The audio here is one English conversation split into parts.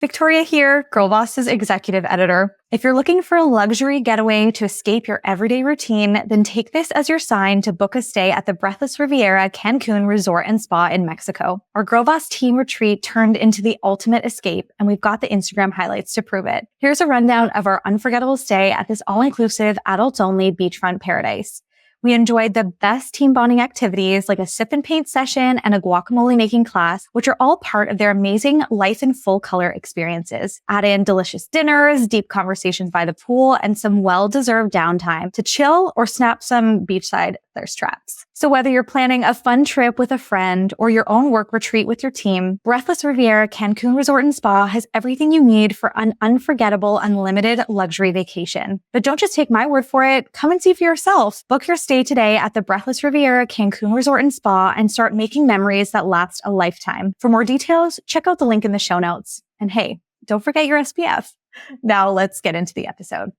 Victoria here, Girlboss's executive editor. If you're looking for a luxury getaway to escape your everyday routine, then take this as your sign to book a stay at the Breathless Riviera Cancun Resort and Spa in Mexico. Our Girlboss team retreat turned into the ultimate escape, and we've got the Instagram highlights to prove it. Here's a rundown of our unforgettable stay at this all-inclusive, adults-only beachfront paradise. We enjoyed the best team bonding activities like a sip and paint session and a guacamole making class, which are all part of their amazing life in full color experiences. Add in delicious dinners, deep conversations by the pool, and some well-deserved downtime to chill or snap some beachside thirst traps. So whether you're planning a fun trip with a friend or your own work retreat with your team, Breathless Riviera Cancun Resort and Spa has everything you need for an unforgettable, unlimited luxury vacation. But don't just take my word for it. Come and see for yourself. Book your stay today at the Breathless Riviera Cancun Resort and Spa and start making memories that last a lifetime. For more details, check out the link in the show notes. And hey, don't forget your SPF. Now let's get into the episode.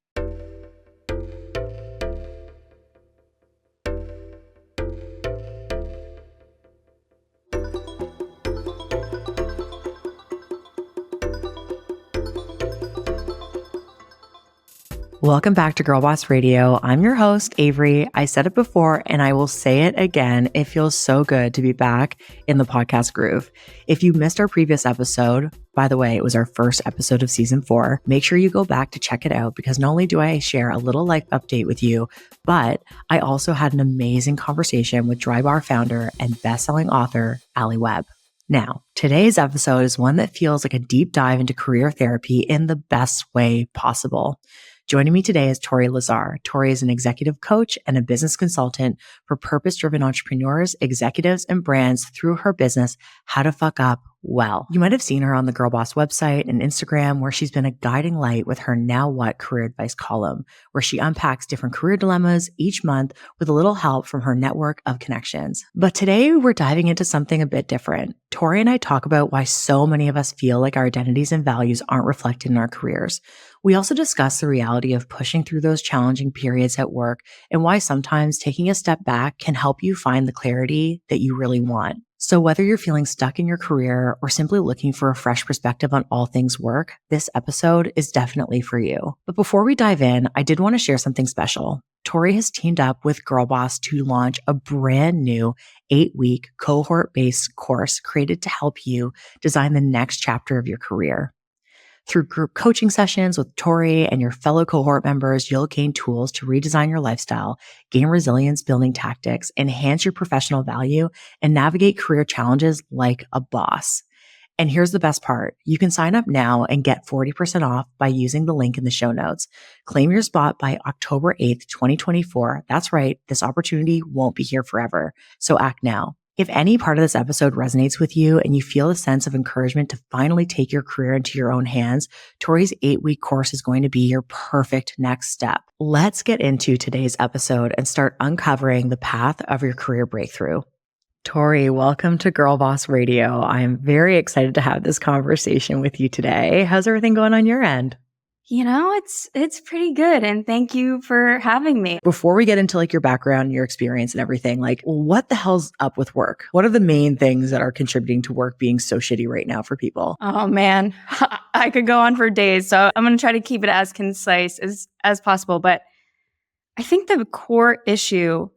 Welcome back to Girlboss Radio. I'm your host, Avery. I said it before and I will say it again. It feels so good to be back in the podcast groove. If you missed our previous episode, by the way, it was our first episode of season 4. Make sure you go back to check it out because not only do I share a little life update with you, but I also had an amazing conversation with Drybar founder and bestselling author, Allie Webb. Now, today's episode is one that feels like a deep dive into career therapy in the best way possible. Joining me today is Tori Lazar. Tori is an executive coach and a business consultant for purpose-driven entrepreneurs, executives, and brands through her business, Fck Up Well. You might have seen her on the Girlboss website and Instagram, where she's been a guiding light with her Now What career advice column, where she unpacks different career dilemmas each month with a little help from her network of connections. But today we're diving into something a bit different. Tori and I talk about why so many of us feel like our identities and values aren't reflected in our careers. We also discuss the reality of pushing through those challenging periods at work and why sometimes taking a step back can help you find the clarity that you really want. So whether you're feeling stuck in your career or simply looking for a fresh perspective on all things work, this episode is definitely for you. But before we dive in, I did want to share something special. Tori has teamed up with Girlboss to launch a brand new 8-week cohort-based course created to help you design the next chapter of your career. Through group coaching sessions with Tori and your fellow cohort members, you'll gain tools to redesign your lifestyle, gain resilience building tactics, enhance your professional value, and navigate career challenges like a boss. And here's the best part. You can sign up now and get 40% off by using the link in the show notes. Claim your spot by October 8th, 2024. That's right. This opportunity won't be here forever. So act now. If any part of this episode resonates with you and you feel a sense of encouragement to finally take your career into your own hands, Tori's 8-week course is going to be your perfect next step. Let's get into today's episode and start uncovering the path of your career breakthrough. Tori, welcome to Girlboss Radio. I'm very excited to have this conversation with you today. How's everything going on your end? You know, it's pretty good. And thank you for having me. Before we get into like your background, your experience and everything, like what the hell's up with work? What are the main things that are contributing to work being so shitty right now for people? Oh man, I could go on for days. So I'm going to try to keep it as concise as possible. But I think the core issue,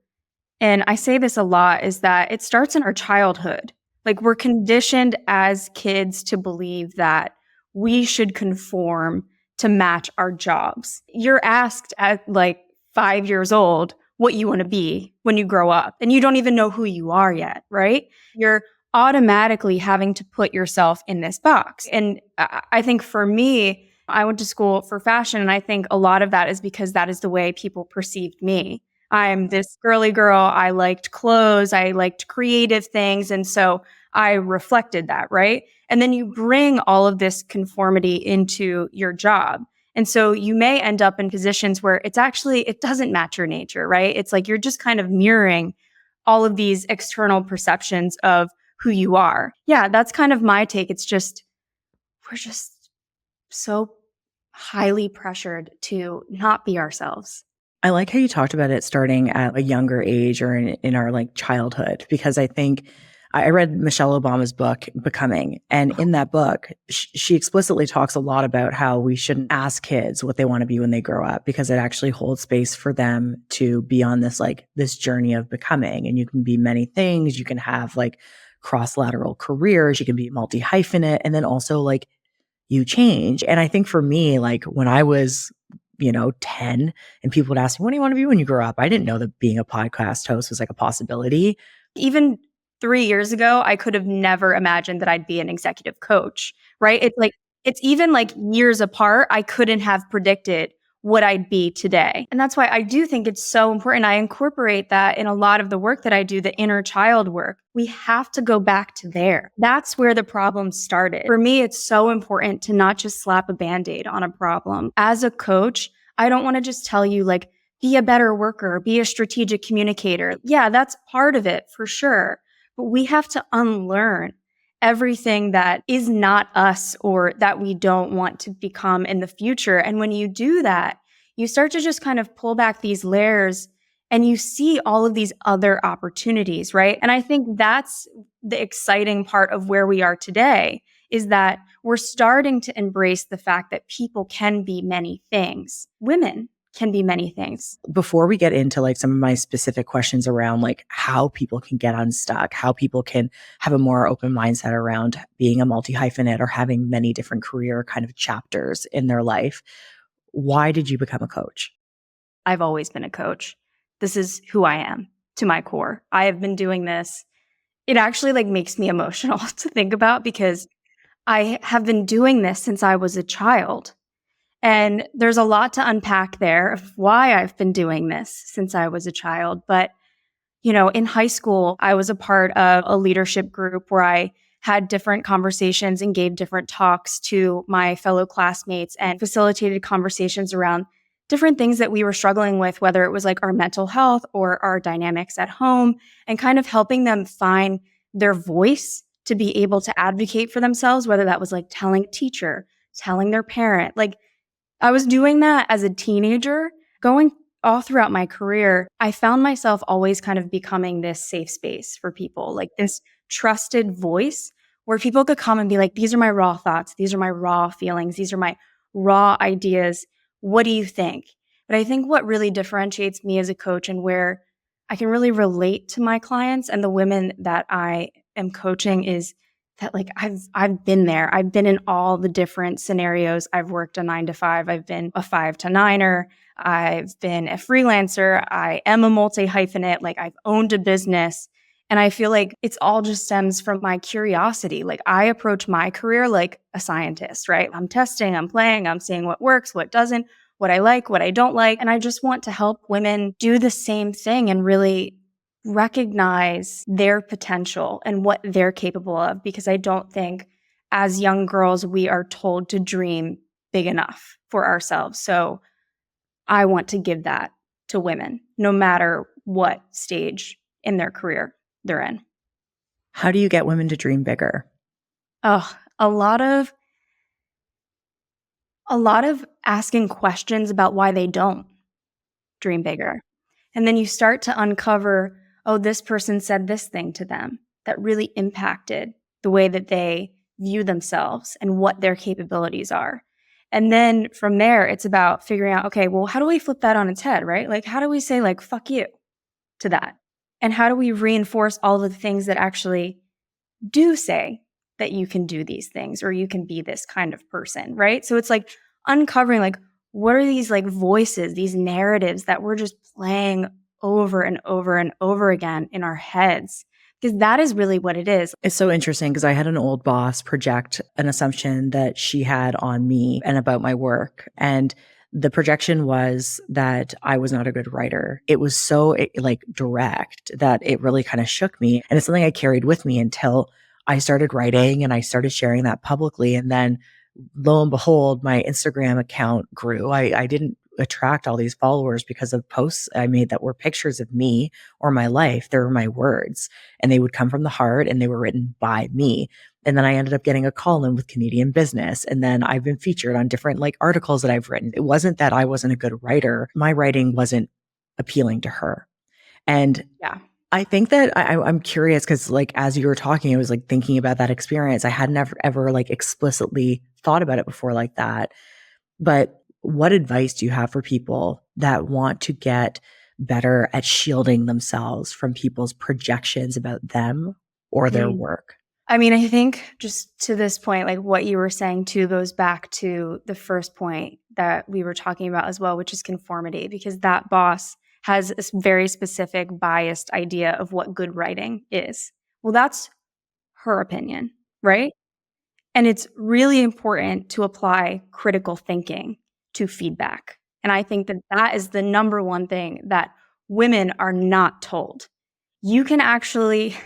and I say this a lot, is that it starts in our childhood. Like we're conditioned as kids to believe that we should conform to match our jobs. You're asked at like 5 years old what you want to be when you grow up, and you don't even know who you are yet, right? You're automatically having to put yourself in this box. And I think for me, I went to school for fashion, and I think a lot of that is because that is the way people perceived me. I'm this girly girl. I liked clothes. I liked creative things. And so I reflected that, right? And then you bring all of this conformity into your job. And so you may end up in positions where it doesn't match your nature, right? It's like you're just kind of mirroring all of these external perceptions of who you are. Yeah, that's kind of my take. It's just, we're just so highly pressured to not be ourselves. I like how you talked about it starting at a younger age or in our like childhood, because I think I read Michelle Obama's book, Becoming. And in that book, she explicitly talks a lot about how we shouldn't ask kids what they want to be when they grow up, because it actually holds space for them to be on this journey of becoming. And you can be many things. You can have cross-lateral careers. You can be multi-hyphenate. And then also you change. And I think for me, when I was 10 and people would ask me, what do you want to be when you grow up? I didn't know that being a podcast host was a possibility. Even 3 years ago, I could have never imagined that I'd be an executive coach, right? It's even years apart. I couldn't have predicted what I'd be today. And that's why I do think it's so important. I incorporate that in a lot of the work that I do, the inner child work. We have to go back to there. That's where the problem started. For me, it's so important to not just slap a Band-Aid on a problem. As a coach, I don't want to just tell you be a better worker, be a strategic communicator. Yeah, that's part of it for sure. But we have to unlearn everything that is not us or that we don't want to become in the future. And when you do that, you start to just kind of pull back these layers and you see all of these other opportunities, right? And I think that's the exciting part of where we are today, is that we're starting to embrace the fact that people can be many things. Women can be many things. Before we get into some of my specific questions around how people can get unstuck, how people can have a more open mindset around being a multi-hyphenate or having many different career kind of chapters in their life, why did you become a coach? I've always been a coach. This is who I am to my core. I have been doing this. It actually makes me emotional to think about, because I have been doing this since I was a child. And there's a lot to unpack there of why I've been doing this since I was a child. But, in high school, I was a part of a leadership group where I had different conversations and gave different talks to my fellow classmates and facilitated conversations around different things that we were struggling with, whether it was our mental health or our dynamics at home, and kind of helping them find their voice to be able to advocate for themselves, whether that was telling a teacher, telling their parent. I was doing that as a teenager. Going all throughout my career, I found myself always kind of becoming this safe space for people, this trusted voice where people could come and be these are my raw thoughts. These are my raw feelings. These are my raw ideas. What do you think? But I think what really differentiates me as a coach, and where I can really relate to my clients and the women that I am coaching, is that I've been there. I've been in all the different scenarios. I've worked a 9-to-5. I've been a 5-to-9er. I've been a freelancer. I am a multi-hyphenate. I've owned a business. And I feel it's all just stems from my curiosity. I approach my career like a scientist, right? I'm testing, I'm playing, I'm seeing what works, what doesn't, what I like, what I don't like. And I just want to help women do the same thing and really recognize their potential and what they're capable of, because I don't think as young girls we are told to dream big enough for ourselves. So I want to give that to women, no matter what stage in their career they're in. How do you get women to dream bigger? Oh, a lot of asking questions about why they don't dream bigger. And then you start to uncover, oh, this person said this thing to them that really impacted the way that they view themselves and what their capabilities are. And then from there, it's about figuring out, okay, well, how do we flip that on its head, right? How do we say fuck you to that? And how do we reinforce all of the things that actually do say that you can do these things or you can be this kind of person, right? So it's uncovering what are these voices, these narratives that we're just playing over and over and over again in our heads, because that is really what it is. It's so interesting because I had an old boss project an assumption that she had on me and about my work. And the projection was that I was not a good writer. It was so direct that it really kind of shook me. And it's something I carried with me until I started writing and I started sharing that publicly. And then lo and behold, my Instagram account grew. I didn't attract all these followers because of posts I made that were pictures of me or my life. They were my words, and they would come from the heart and they were written by me. And then I ended up getting a call in with Canadian Business. And then I've been featured on different articles that I've written. It wasn't that I wasn't a good writer. My writing wasn't appealing to her. And yeah, I think that I'm curious because, like, as you were talking, I was like thinking about that experience. I had never ever like explicitly thought about it before like that. But what advice do you have for people that want to get better at shielding themselves from people's projections about them or their Mm. work? I mean, I think just to this point, like what you were saying too goes back to the first point that we were talking about as well, which is conformity, because that boss has a very specific biased idea of what good writing is. Well, that's her opinion, right? And it's really important to apply critical thinking to feedback. And I think that that is the number one thing that women are not told. You can actually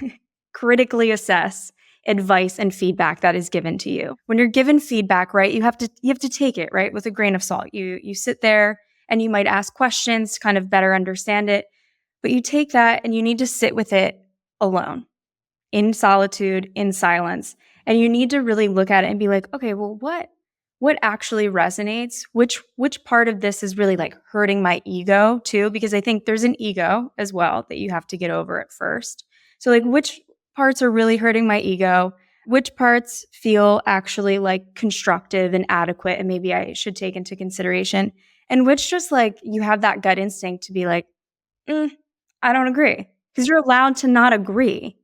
critically assess advice and feedback that is given to you. When you're given feedback, right, you have to take it, right, with a grain of salt. You sit there and you might ask questions to kind of better understand it, but you take that and you need to sit with it alone, in solitude, in silence. And you need to really look at it and be like, okay, well, what actually resonates? Which part of this is really like hurting my ego too? Because I think there's an ego as well that you have to get over at first. So like which parts are really hurting my ego? Which parts feel actually like constructive and adequate and maybe I should take into consideration? And which just like you have that gut instinct to be like, I don't agree. Because you're allowed to not agree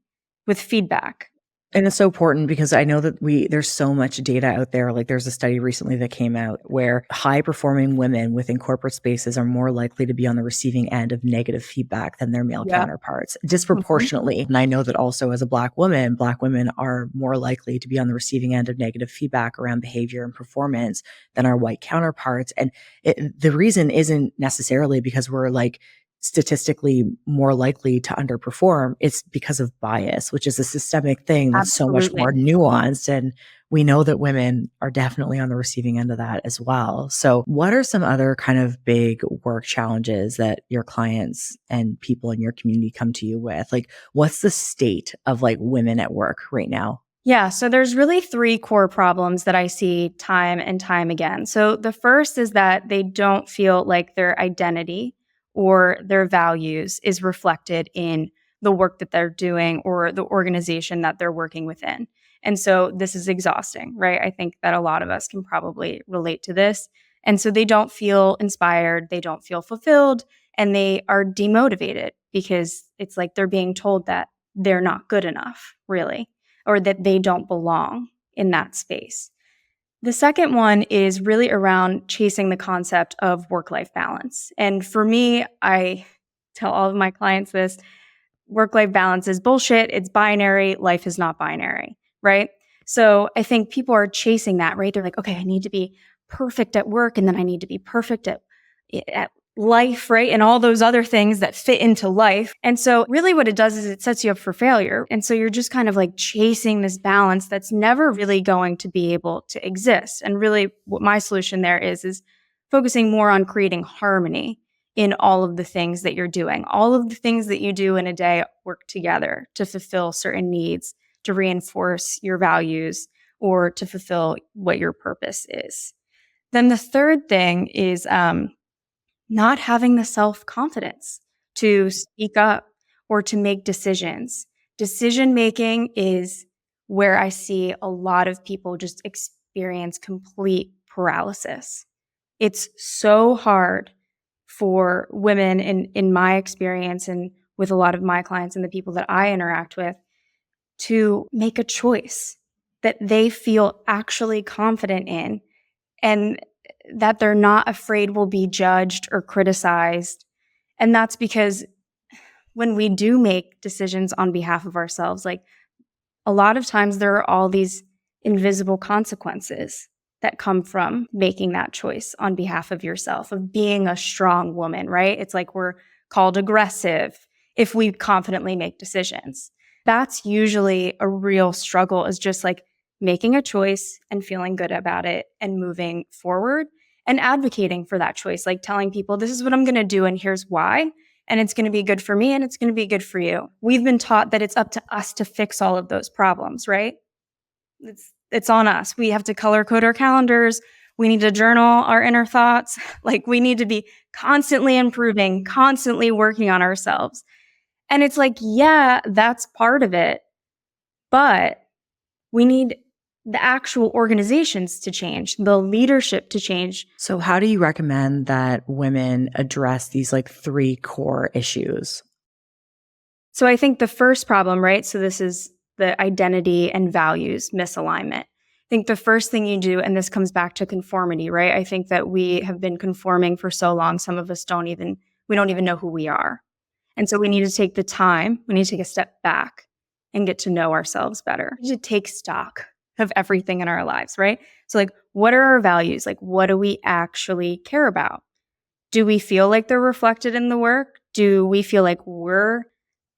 with feedback. And it's so important because I know that there's so much data out there. Like there's a study recently that came out where high performing women within corporate spaces are more likely to be on the receiving end of negative feedback than their male Yeah. counterparts, Mhm. disproportionately. And I know that also as a Black woman are more likely to be on the receiving end of negative feedback around behavior and performance than our white counterparts. And the reason isn't necessarily because we're like statistically more likely to underperform. It's because of bias, which is a systemic thing that's so much Absolutely. more nuanced. And we know that women are definitely on the receiving end of that as well. So what are some other kind of big work challenges that your clients and people in your community come to you with? Like, what's the state of like women at work right now? Yeah, so there's really three core problems that I see time and time again. So the first is that they don't feel like their identity or their values is reflected in the work that they're doing or the organization that they're working within. And so this is exhausting, right? I think that a lot of us can probably relate to this. And so they don't feel inspired, they don't feel fulfilled, and they are demotivated because it's like they're being told that they're not good enough, really, or that they don't belong in that space. The second one is really around chasing the concept of work-life balance. And for me, I tell all of my clients this, work-life balance is bullshit. It's binary. Life is not binary, right? So I think people are chasing that, right? They're like, okay, I need to be perfect at work and then I need to be perfect at life, right? And all those other things that fit into life. And so really what it does is it sets you up for failure. And so you're just kind of like chasing this balance that's never really going to be able to exist. And really what my solution there is focusing more on creating harmony in all of the things that you're doing. All of the things that you do in a day work together to fulfill certain needs, to reinforce your values, or to fulfill what your purpose is. Then the third thing is not having the self-confidence to speak up or to make decisions. Decision making is where I see a lot of people just experience complete paralysis. It's so hard for women in my experience and with a lot of my clients and the people that I interact with to make a choice that they feel actually confident in and that they're not afraid will be judged or criticized. And that's because when we do make decisions on behalf of ourselves, like a lot of times there are all these invisible consequences that come from making that choice on behalf of yourself, of being a strong woman, right? It's like we're called aggressive if we confidently make decisions. That's usually a real struggle, is just like making a choice and feeling good about it and moving forward and advocating for that choice, like telling people, this is what I'm going to do and here's why. And it's going to be good for me and it's going to be good for you. We've been taught that it's up to us to fix all of those problems, right? It's on us. We have to color code our calendars. We need to journal our inner thoughts. Like we need to be constantly improving, constantly working on ourselves. And it's like, yeah, that's part of it, but we need the actual organizations to change, the leadership to change. So how do you recommend that women address these like 3 core issues? So I think the first problem, right? So this is the identity and values misalignment. I think the first thing you do, and this comes back to conformity, right? I think that we have been conforming for so long, some of us don't even know who we are. And so we need to take the time, we need to take a step back and get to know ourselves better. We need to take stock of everything in our lives, right? So like, what are our values? Like, what do we actually care about? Do we feel like they're reflected in the work? Do we feel like we're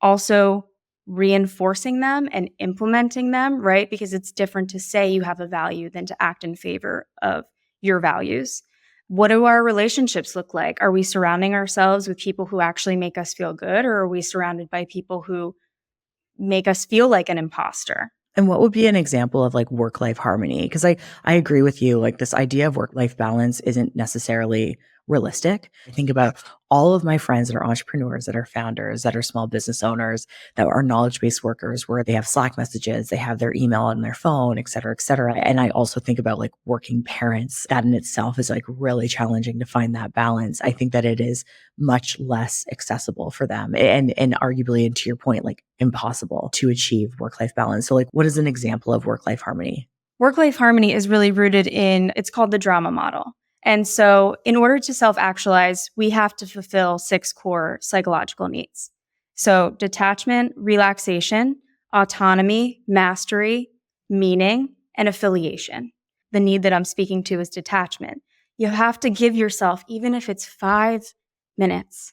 also reinforcing them and implementing them, right? Because it's different to say you have a value than to act in favor of your values. What do our relationships look like? Are we surrounding ourselves with people who actually make us feel good, or are we surrounded by people who make us feel like an imposter? And what would be an example of like work-life harmony? Because I agree with you, like this idea of work-life balance isn't necessarily realistic. I think about all of my friends that are entrepreneurs, that are founders, that are small business owners, that are knowledge-based workers where they have Slack messages, they have their email on their phone, et cetera, et cetera. And I also think about like working parents. That in itself is like really challenging to find that balance. I think that it is much less accessible for them and arguably, and to your point, like impossible to achieve work-life balance. So like, what is an example of work-life harmony? Work-life harmony is really rooted in, it's called the drama model. And so in order to self-actualize, we have to fulfill 6 core psychological needs. So detachment, relaxation, autonomy, mastery, meaning, and affiliation. The need that I'm speaking to is detachment. You have to give yourself, even if it's 5 minutes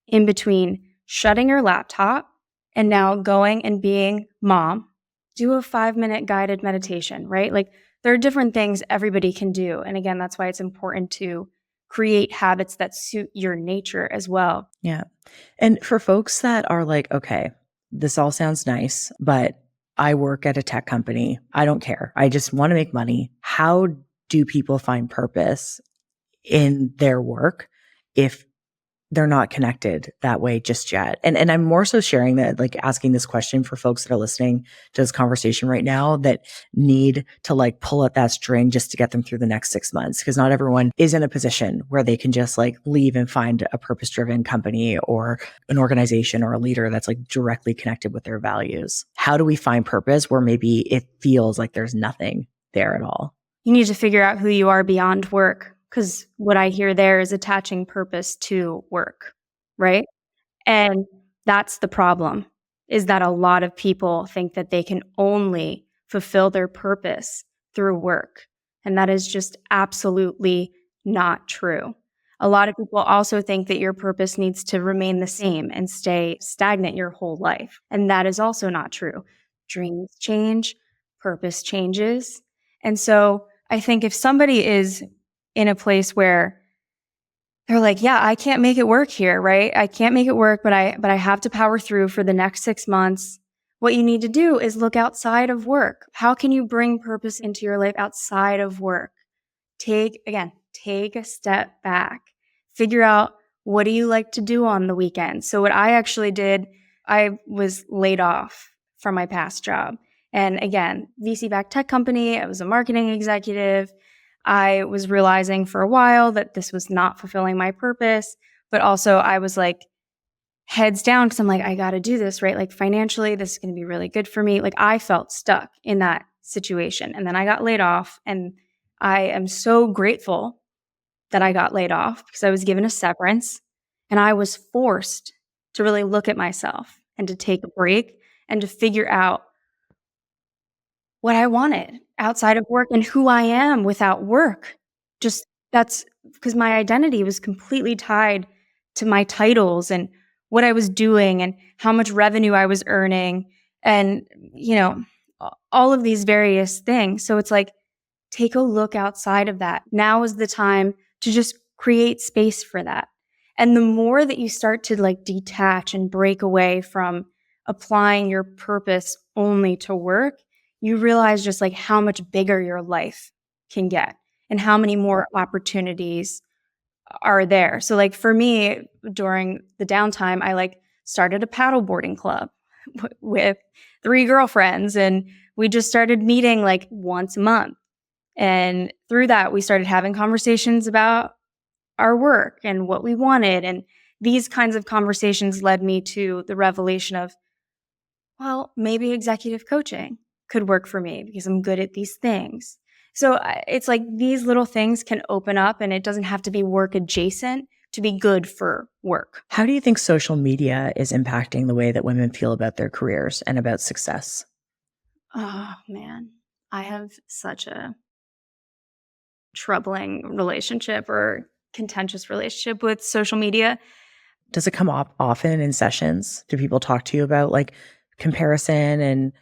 in between shutting your laptop and now going and being mom, do a 5-minute guided meditation, right? Like there are different things everybody can do. And again, that's why it's important to create habits that suit your nature as well. Yeah. And for folks that are like, okay, this all sounds nice, but I work at a tech company. I don't care. I just want to make money. How do people find purpose in their work if they're not connected that way just yet? And I'm more so sharing that, like asking this question for folks that are listening to this conversation right now that need to like pull at that string just to get them through the next 6 months. Cause not everyone is in a position where they can just like leave and find a purpose driven company or an organization or a leader that's like directly connected with their values. How do we find purpose where maybe it feels like there's nothing there at all? You need to figure out who you are beyond work. Because what I hear there is attaching purpose to work, right? And that's the problem, is that a lot of people think that they can only fulfill their purpose through work. And that is just absolutely not true. A lot of people also think that your purpose needs to remain the same and stay stagnant your whole life. And that is also not true. Dreams change, purpose changes. And so I think if somebody is in a place where they're like, yeah, I can't make it work here, right? I can't make it work, but I have to power through for the next 6 months. What you need to do is look outside of work. How can you bring purpose into your life outside of work? Take a step back. Figure out, what do you like to do on the weekend? So what I actually did, I was laid off from my past job. And again, VC-backed tech company, I was a marketing executive. I was realizing for a while that this was not fulfilling my purpose, but also I was like heads down because I'm like, I got to do this, right? Like financially, this is going to be really good for me. Like I felt stuck in that situation. And then I got laid off, and I am so grateful that I got laid off because I was given a severance and I was forced to really look at myself and to take a break and to figure out what I wanted outside of work and who I am without work. Just that's because my identity was completely tied to my titles and what I was doing and how much revenue I was earning and, all of these various things. So it's like, take a look outside of that. Now is the time to just create space for that. And the more that you start to like detach and break away from applying your purpose only to work, you realize just like how much bigger your life can get and how many more opportunities are there. So like for me, during the downtime, I like started a paddleboarding club with 3 girlfriends, and we just started meeting like once a month. And through that, we started having conversations about our work and what we wanted. And these kinds of conversations led me to the revelation of, well, maybe executive coaching could work for me because I'm good at these things. So it's like these little things can open up, and it doesn't have to be work adjacent to be good for work. How do you think social media is impacting the way that women feel about their careers and about success? Oh, man. I have such a troubling relationship or contentious relationship with social media. Does it come up often in sessions? Do people talk to you about like comparison and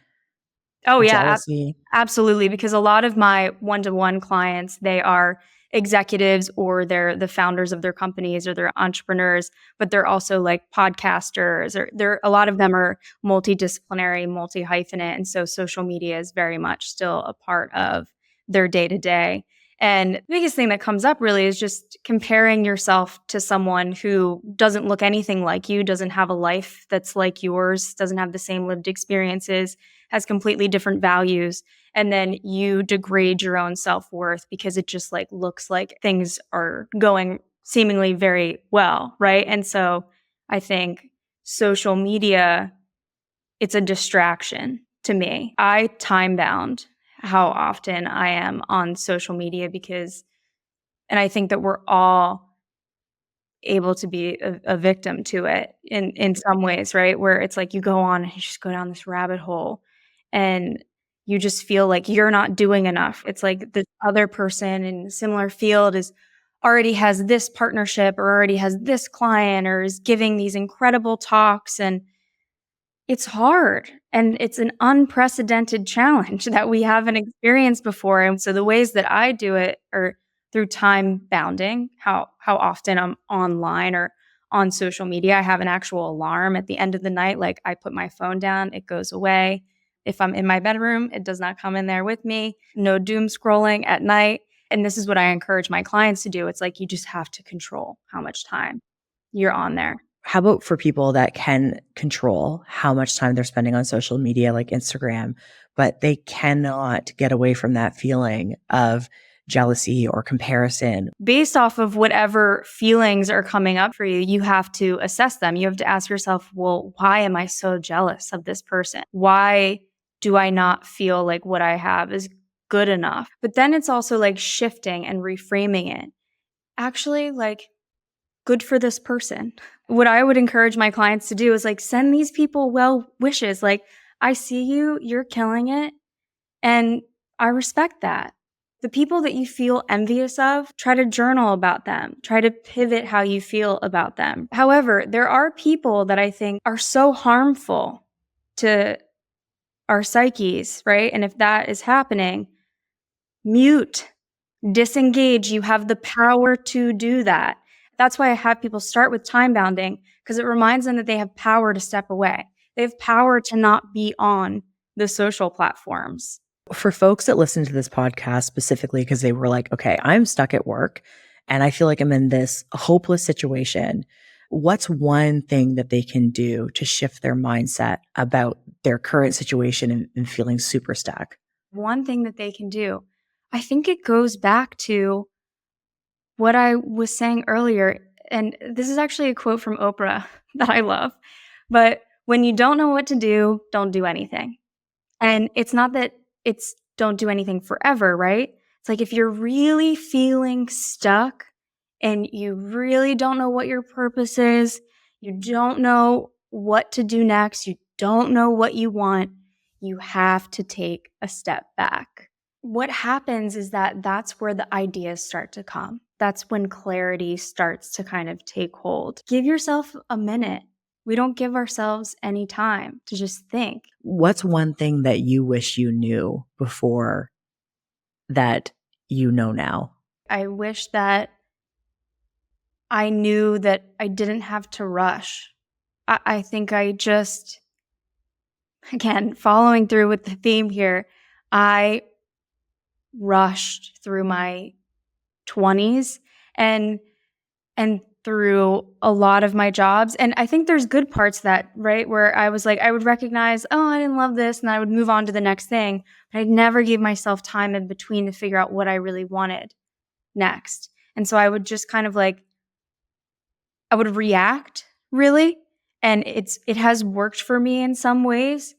Oh, yeah, jealousy? absolutely. Because a lot of my one-to-one clients, they are executives or they're the founders of their companies or they're entrepreneurs, but they're also like podcasters, or a lot of them are multi-disciplinary, multi-hyphenate. And so social media is very much still a part of their day-to-day. And the biggest thing that comes up really is just comparing yourself to someone who doesn't look anything like you, doesn't have a life that's like yours, doesn't have the same lived experiences, has completely different values. And then you degrade your own self-worth because it just like looks like things are going seemingly very well, right? And so I think social media, it's a distraction to me. I time bound how often I am on social media because, and I think that we're all able to be a victim to it in some ways, right? Where it's like you go on and you just go down this rabbit hole and you just feel like you're not doing enough. It's like the other person in a similar field is already has this partnership or already has this client or is giving these incredible talks, and it's hard and it's an unprecedented challenge that we haven't experienced before. And so the ways that I do it are through time bounding, how often I'm online or on social media. I have an actual alarm at the end of the night. Like I put my phone down, it goes away. If I'm in my bedroom, it does not come in there with me. No doom scrolling at night. And this is what I encourage my clients to do. It's like you just have to control how much time you're on there. How about for people that can control how much time they're spending on social media like Instagram, but they cannot get away from that feeling of jealousy or comparison? Based off of whatever feelings are coming up for you, you have to assess them. You have to ask yourself, well, why am I so jealous of this person? Why do I not feel like what I have is good enough? But then it's also like shifting and reframing it. Actually, like, good for this person. What I would encourage my clients to do is like send these people well wishes. Like, I see you, you're killing it, and I respect that. The people that you feel envious of, try to journal about them. Try to pivot how you feel about them. However, there are people that I think are so harmful to our psyches, right? And if that is happening, mute, disengage. You have the power to do that. That's why I have people start with time bounding, because it reminds them that they have power to step away. They have power to not be on the social platforms. For folks that listen to this podcast specifically because they were like, okay, I'm stuck at work and I feel like I'm in this hopeless situation, what's one thing that they can do to shift their mindset about their current situation and feeling super stuck? One thing that they can do, I think it goes back to what I was saying earlier. And this is actually a quote from Oprah that I love. But when you don't know what to do, don't do anything. And it's not that it's don't do anything forever, right? It's like if you're really feeling stuck and you really don't know what your purpose is, you don't know what to do next, you don't know what you want, you have to take a step back. What happens is that that's where the ideas start to come. That's when clarity starts to kind of take hold. Give yourself a minute. We don't give ourselves any time to just think. What's one thing that you wish you knew before that you know now? I wish that I knew that I didn't have to rush. I think I just, again, following through with the theme here, I rushed through my 20s and through a lot of my jobs. And I think there's good parts that, right, where I was like, I would recognize, oh, I didn't love this, and I would move on to the next thing. But I never gave myself time in between to figure out what I really wanted next. And so I would just kind of like, I would react really. And it has worked for me in some ways.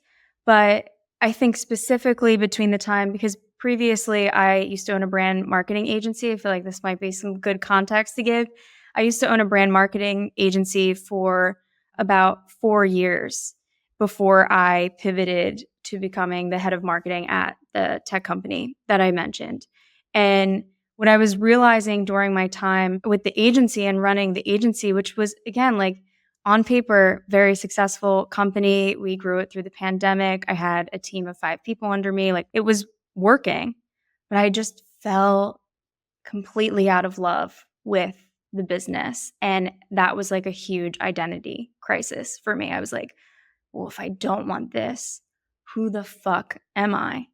But I think specifically between the time, because previously I used to own a brand marketing agency. I feel like this might be some good context to give. I used to own a brand marketing agency for about 4 years before I pivoted to becoming the head of marketing at the tech company that I mentioned. And what I was realizing during my time with the agency and running the agency, which was, again, like on paper, very successful company. We grew it through the pandemic. I had a team of 5 people under me. Like it was working, but I just fell completely out of love with the business. And that was like a huge identity crisis for me. I was like, well, if I don't want this, who the fuck am I?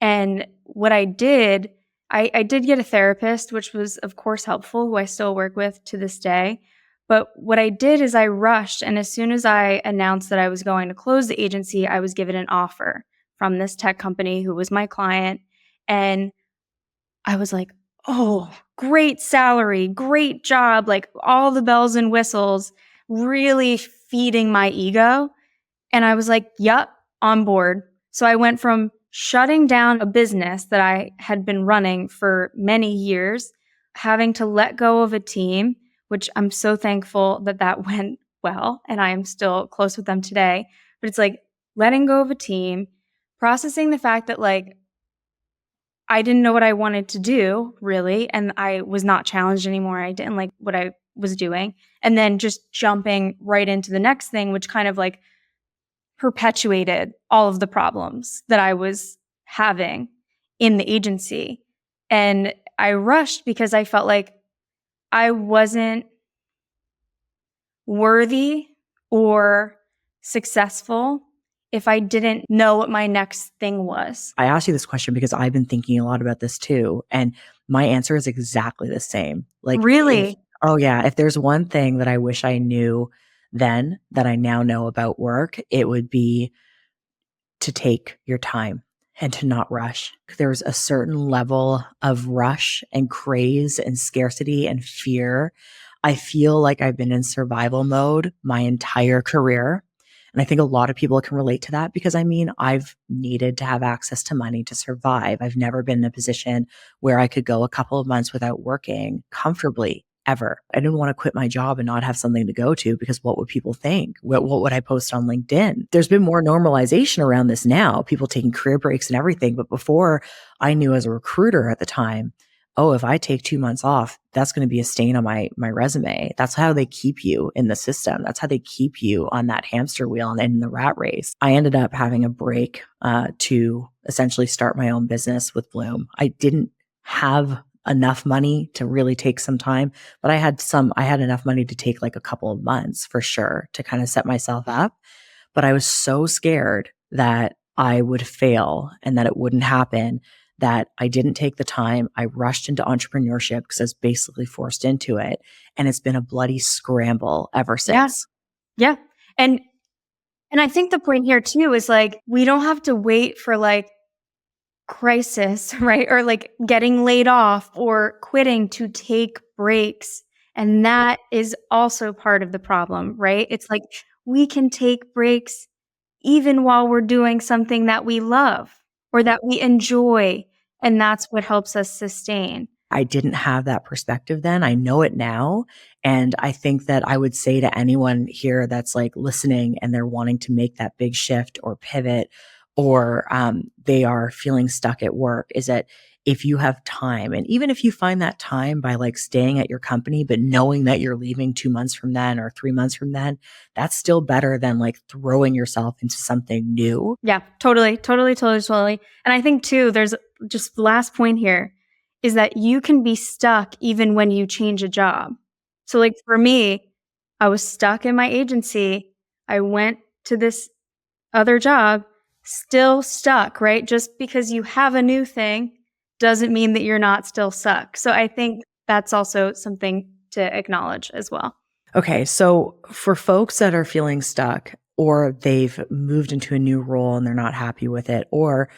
And what I did, I did get a therapist, which was, of course, helpful, who I still work with to this day. But what I did is I rushed. And as soon as I announced that I was going to close the agency, I was given an offer from this tech company who was my client. And I was like, oh, great salary, great job, like all the bells and whistles, really feeding my ego. And I was like, yup, on board. So I went from shutting down a business that I had been running for many years, having to let go of a team, which I'm so thankful that that went well. And I am still close with them today. But it's like letting go of a team, processing the fact that like I didn't know what I wanted to do really. And I was not challenged anymore. I didn't like what I was doing. And then just jumping right into the next thing, which kind of like perpetuated all of the problems that I was having in the agency. And I rushed because I felt like I wasn't worthy or successful if I didn't know what my next thing was. I asked you this question because I've been thinking a lot about this too. And my answer is exactly the same. Like, Really? oh yeah, if there's one thing that I wish I knew then that I now know about work, it would be to take your time and to not rush. There's a certain level of rush and craze and scarcity and fear. I feel like I've been in survival mode my entire career. And I think a lot of people can relate to that because I mean, I've needed to have access to money to survive. I've never been in a position where I could go a couple of months without working comfortably ever. I didn't want to quit my job and not have something to go to because what would people think? What would I post on LinkedIn? There's been more normalization around this now, people taking career breaks and everything. But before, I knew as a recruiter at the time, oh, if I take 2 months off, that's going to be a stain on my resume. That's how they keep you in the system. That's how they keep you on that hamster wheel and in the rat race. I ended up having a break to essentially start my own business with Bloom. I didn't have enough money to really take some time, but I had enough money to take like a couple of months for sure to kind of set myself up. But I was so scared that I would fail and that it wouldn't happen that I didn't take the time. I rushed into entrepreneurship because I was basically forced into it. And it's been a bloody scramble ever since. Yeah. And I think the point here too is like, we don't have to wait for like crisis, right? Or like getting laid off or quitting to take breaks. And that is also part of the problem, right? It's like we can take breaks even while we're doing something that we love or that we enjoy. And that's what helps us sustain. I didn't have that perspective then. I know it now. And I think that I would say to anyone here that's like listening and they're wanting to make that big shift or pivot or they are feeling stuck at work is that if you have time, and even if you find that time by like staying at your company, but knowing that you're leaving 2 months from then or 3 months from then, that's still better than like throwing yourself into something new. Yeah, totally. And I think too, there's just the last point here is that you can be stuck even when you change a job. So like for me, I was stuck in my agency. I went to this other job, still stuck, right? Just because you have a new thing doesn't mean that you're not still stuck. So I think that's also something to acknowledge as well. Okay, so for folks that are feeling stuck, or they've moved into a new role and they're not happy with it, or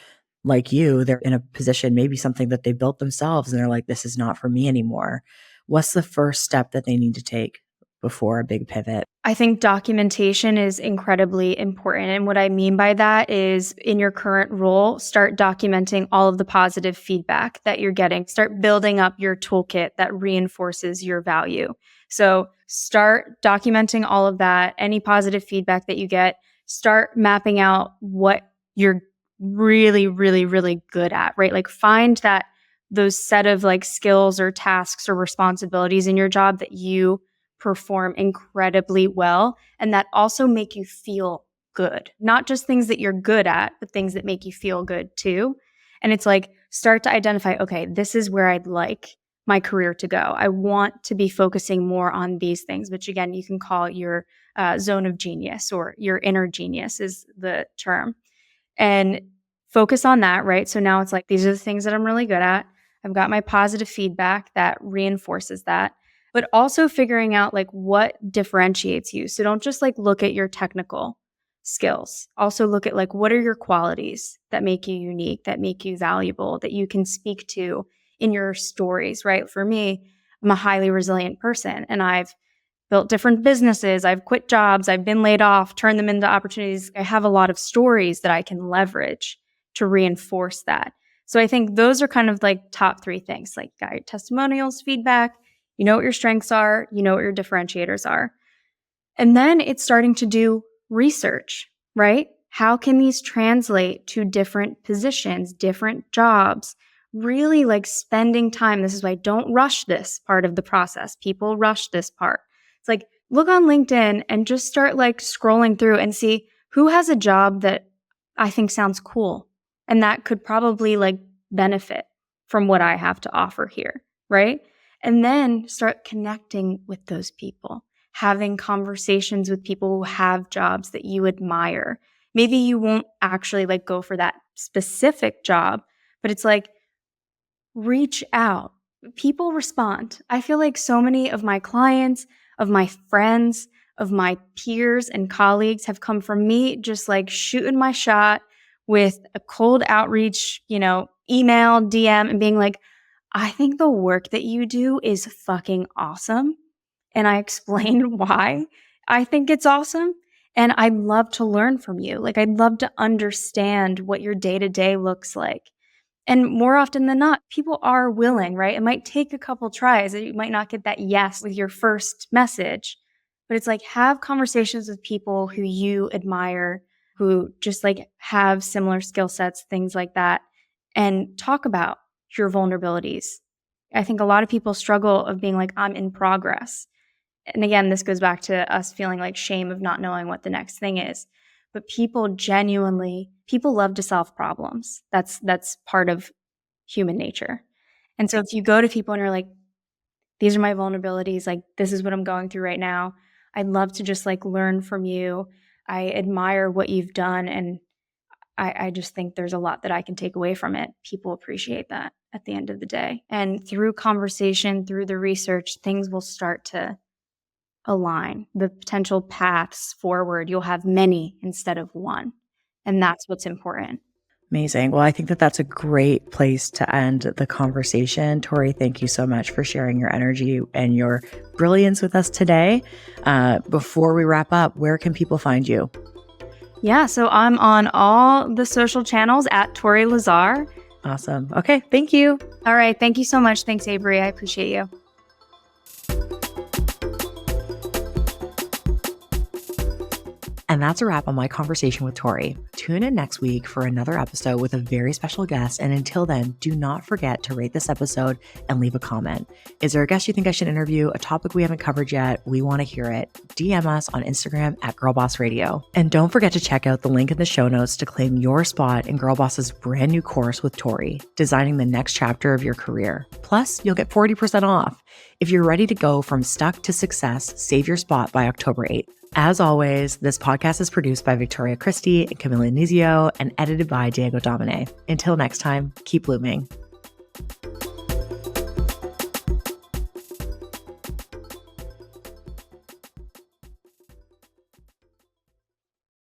like you, they're in a position, maybe something that they built themselves and they're like, this is not for me anymore. What's the first step that they need to take before a big pivot? I think documentation is incredibly important. And what I mean by that is in your current role, start documenting all of the positive feedback that you're getting. Start building up your toolkit that reinforces your value. So start documenting all of that, any positive feedback that you get. Start mapping out what you're really, really, really good at, right? Like find that those set of like skills or tasks or responsibilities in your job that you perform incredibly well and that also make you feel good. Not just things that you're good at, but things that make you feel good too. And it's like start to identify, okay, this is where I'd like my career to go. I want to be focusing more on these things, which again, you can call your zone of genius or your inner genius is the term. And focus on that, right? So now it's like, these are the things that I'm really good at. I've got my positive feedback that reinforces that, but also figuring out like what differentiates you. So don't just like look at your technical skills. Also look at like, what are your qualities that make you unique, that make you valuable, that you can speak to in your stories, right? For me, I'm a highly resilient person and I've built different businesses. I've quit jobs. I've been laid off, turned them into opportunities. I have a lot of stories that I can leverage to reinforce that. So I think those are kind of like top three things, like got your testimonials, feedback, you know what your strengths are, you know what your differentiators are. And then it's starting to do research, right? How can these translate to different positions, different jobs? Really like spending time. This is why don't rush this part of the process. People rush this part. It's like, look on LinkedIn and just start like scrolling through and see who has a job that I think sounds cool. And that could probably like benefit from what I have to offer here, right? And then start connecting with those people, having conversations with people who have jobs that you admire. Maybe you won't actually like go for that specific job, but it's like, reach out. People respond. I feel like so many of my clients, of my friends, of my peers and colleagues have come from me just like shooting my shot with a cold outreach, email, DM, and being like, I think the work that you do is fucking awesome. And I explained why I think it's awesome. And I'd love to learn from you. Like, I'd love to understand what your day-to-day looks like. And more often than not, people are willing, right? It might take a couple tries. You might not get that yes with your first message, but it's like have conversations with people who you admire, who just like have similar skill sets, things like that, and talk about your vulnerabilities. I think a lot of people struggle of being like, I'm in progress. And again, this goes back to us feeling like shame of not knowing what the next thing is. But people love to solve problems. That's part of human nature. And so if you go to people and you're like, these are my vulnerabilities, like this is what I'm going through right now. I'd love to just like learn from you. I admire what you've done. And I just think there's a lot that I can take away from it. People appreciate that at the end of the day. And through conversation, through the research, things will start to align. The potential paths forward, you'll have many instead of one. And that's what's important. Amazing. Well, I think that that's a great place to end the conversation. Tori, thank you so much for sharing your energy and your brilliance with us today. Before we wrap up, where can people find you? Yeah, so I'm on all the social channels at Tori Lazar. Awesome. Okay, thank you. All right, thank you so much. Thanks, Avery. I appreciate you. And that's a wrap on my conversation with Tori. Tune in next week for another episode with a very special guest. And until then, do not forget to rate this episode and leave a comment. Is there a guest you think I should interview? A topic we haven't covered yet? We want to hear it. DM us on Instagram at Girlboss Radio. And don't forget to check out the link in the show notes to claim your spot in Girlboss's brand new course with Tori, designing the next chapter of your career. Plus, you'll get 40% off. If you're ready to go from stuck to success, save your spot by October 8th. As always, this podcast is produced by Victoria Christie and Camila Nizio and edited by Diego Domine. Until next time, keep blooming.